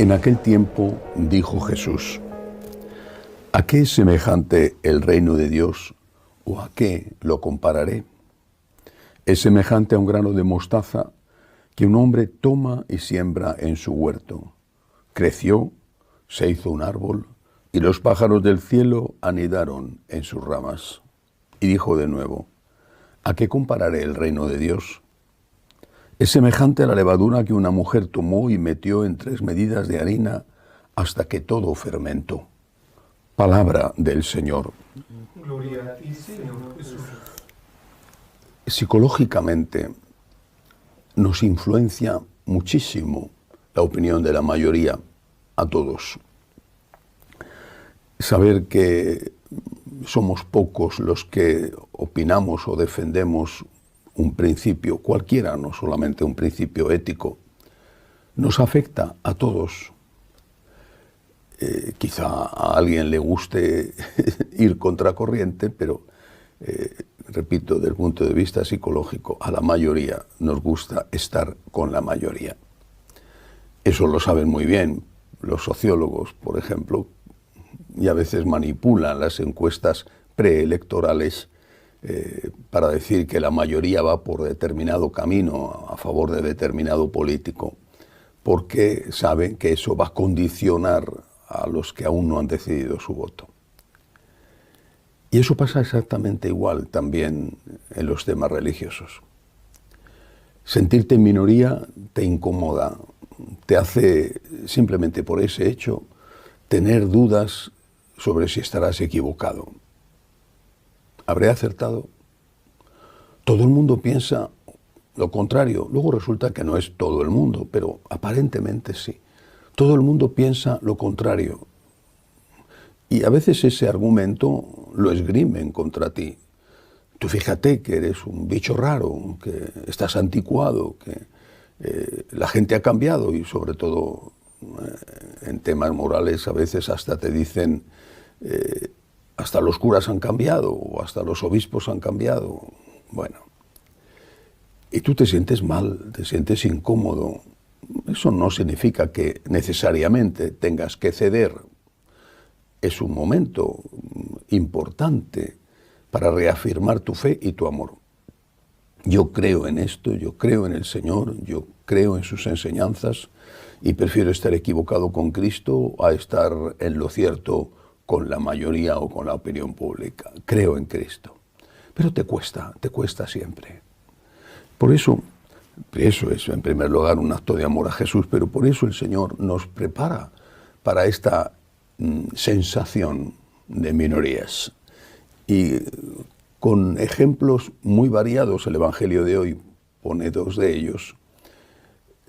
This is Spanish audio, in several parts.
En aquel tiempo dijo Jesús: ¿a qué es semejante el reino de Dios o a qué lo compararé? Es semejante a un grano de mostaza que un hombre toma y siembra en su huerto. Creció, se hizo un árbol y los pájaros del cielo anidaron en sus ramas. Y dijo de nuevo: ¿a qué compararé el reino de Dios? Es semejante a la levadura que una mujer tomó y metió en 3 medidas de harina hasta que todo fermentó. Palabra del Señor. Gloria a ti, Señor Jesús. Psicológicamente nos influencia muchísimo la opinión de la mayoría, a todos. Saber que somos pocos los que opinamos o defendemos un principio, cualquiera, no solamente un principio ético, nos afecta a todos. Quizá a alguien le guste ir contracorriente, pero repito, desde el punto de vista psicológico, a la mayoría nos gusta estar con la mayoría. Eso lo saben muy bien los sociólogos, por ejemplo, y a veces manipulan las encuestas preelectorales para decir que la mayoría va por determinado camino a favor de determinado político, porque saben que eso va a condicionar a los que aún no han decidido su voto. Y eso pasa exactamente igual también en los temas religiosos. Sentirte en minoría te incomoda, te hace, simplemente por ese hecho, tener dudas sobre si estarás equivocado. ¿Habré acertado? Todo el mundo piensa lo contrario. Luego resulta que no es todo el mundo, pero aparentemente sí. Todo el mundo piensa lo contrario. Y a veces ese argumento lo esgrimen contra ti. Tú fíjate que eres un bicho raro, que estás anticuado, que la gente ha cambiado y sobre todo en temas morales a veces hasta te dicen hasta los curas han cambiado o hasta los obispos han cambiado. Bueno, y tú te sientes mal, te sientes incómodo. Eso no significa que necesariamente tengas que ceder. Es un momento importante para reafirmar tu fe y tu amor. Yo creo en esto, yo creo en el Señor, yo creo en sus enseñanzas y prefiero estar equivocado con Cristo a estar en lo cierto con la mayoría o con la opinión pública. Creo en Cristo. Pero te cuesta siempre. Por eso es en primer lugar un acto de amor a Jesús, pero por eso el Señor nos prepara para esta sensación de minorías. Y con ejemplos muy variados, el Evangelio de hoy pone 2 de ellos,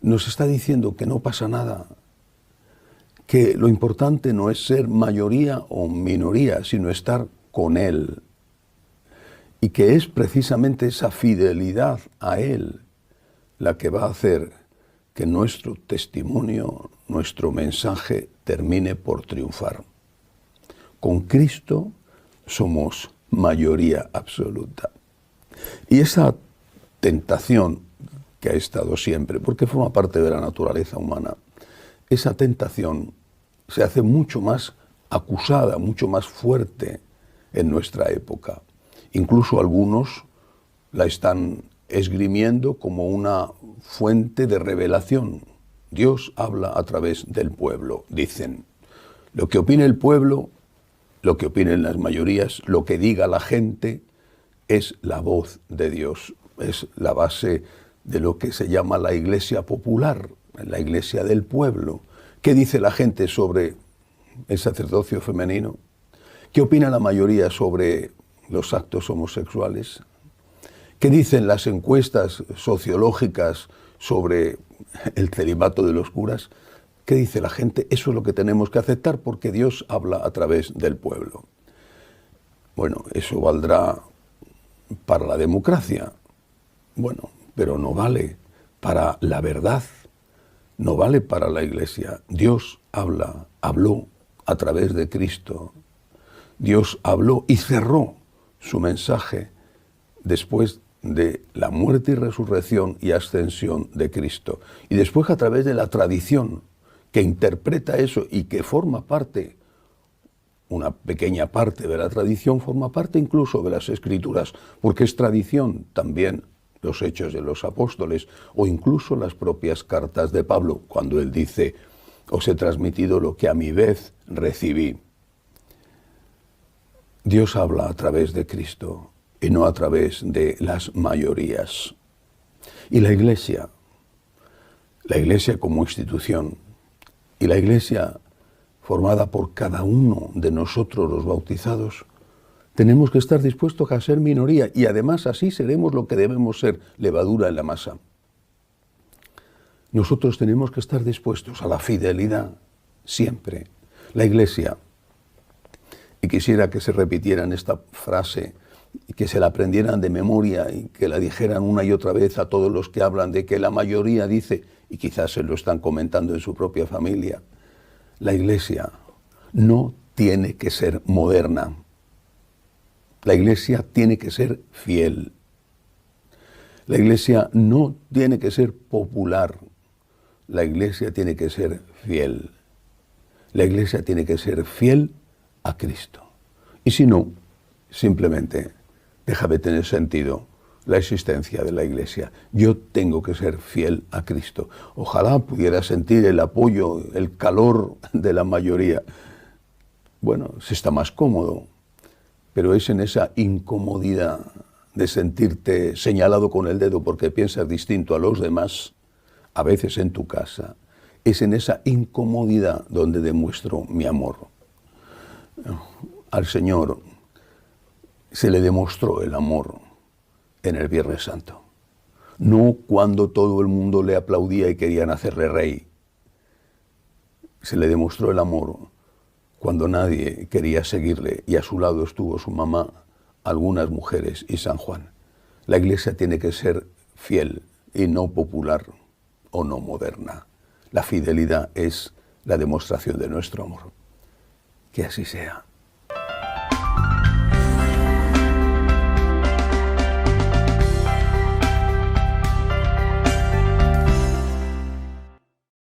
nos está diciendo que no pasa nada, que lo importante no es ser mayoría o minoría, sino estar con Él. Y que es precisamente esa fidelidad a Él la que va a hacer que nuestro testimonio, nuestro mensaje termine por triunfar. Con Cristo somos mayoría absoluta. Y esa tentación que ha estado siempre, porque forma parte de la naturaleza humana, esa tentación se hace mucho más acusada, mucho más fuerte en nuestra época. Incluso algunos la están esgrimiendo como una fuente de revelación. Dios habla a través del pueblo, dicen. Lo que opine el pueblo, lo que opinen las mayorías, lo que diga la gente, es la voz de Dios. Es la base de lo que se llama la iglesia popular, la iglesia del pueblo. ¿Qué dice la gente sobre el sacerdocio femenino? ¿Qué opina la mayoría sobre los actos homosexuales? ¿Qué dicen las encuestas sociológicas sobre el celibato de los curas? ¿Qué dice la gente? Eso es lo que tenemos que aceptar porque Dios habla a través del pueblo. Bueno, eso valdrá para la democracia. Bueno, pero no vale para la verdad, no vale para la Iglesia. Dios habló a través de Cristo. Dios habló y cerró su mensaje después de la muerte y resurrección y ascensión de Cristo. Y después a través de la tradición que interpreta eso y que forma parte, una pequeña parte de la tradición, forma parte incluso de las Escrituras, porque es tradición también los Hechos de los Apóstoles o incluso las propias cartas de Pablo, cuando él dice: os he transmitido lo que a mi vez recibí. Dios habla a través de Cristo y no a través de las mayorías. Y la Iglesia como institución, y la Iglesia formada por cada uno de nosotros los bautizados, tenemos que estar dispuestos a ser minoría, y además así seremos lo que debemos ser, levadura en la masa. Nosotros tenemos que estar dispuestos a la fidelidad siempre. La Iglesia, y quisiera que se repitieran esta frase, y que se la aprendieran de memoria y que la dijeran una y otra vez a todos los que hablan de que la mayoría dice, y quizás se lo están comentando en su propia familia: la Iglesia no tiene que ser moderna. La Iglesia tiene que ser fiel. La Iglesia no tiene que ser popular. La Iglesia tiene que ser fiel. La Iglesia tiene que ser fiel a Cristo. Y si no, simplemente deja de tener sentido la existencia de la Iglesia. Yo tengo que ser fiel a Cristo. Ojalá pudiera sentir el apoyo, el calor de la mayoría. Bueno, se está más cómodo, pero es en esa incomodidad de sentirte señalado con el dedo porque piensas distinto a los demás, a veces en tu casa, es en esa incomodidad donde demuestro mi amor. Al Señor se le demostró el amor en el Viernes Santo. No cuando todo el mundo le aplaudía y querían hacerle rey. Se le demostró el amor cuando nadie quería seguirle y a su lado estuvo su mamá, algunas mujeres y San Juan. La Iglesia tiene que ser fiel y no popular o no moderna. La fidelidad es la demostración de nuestro amor. Que así sea.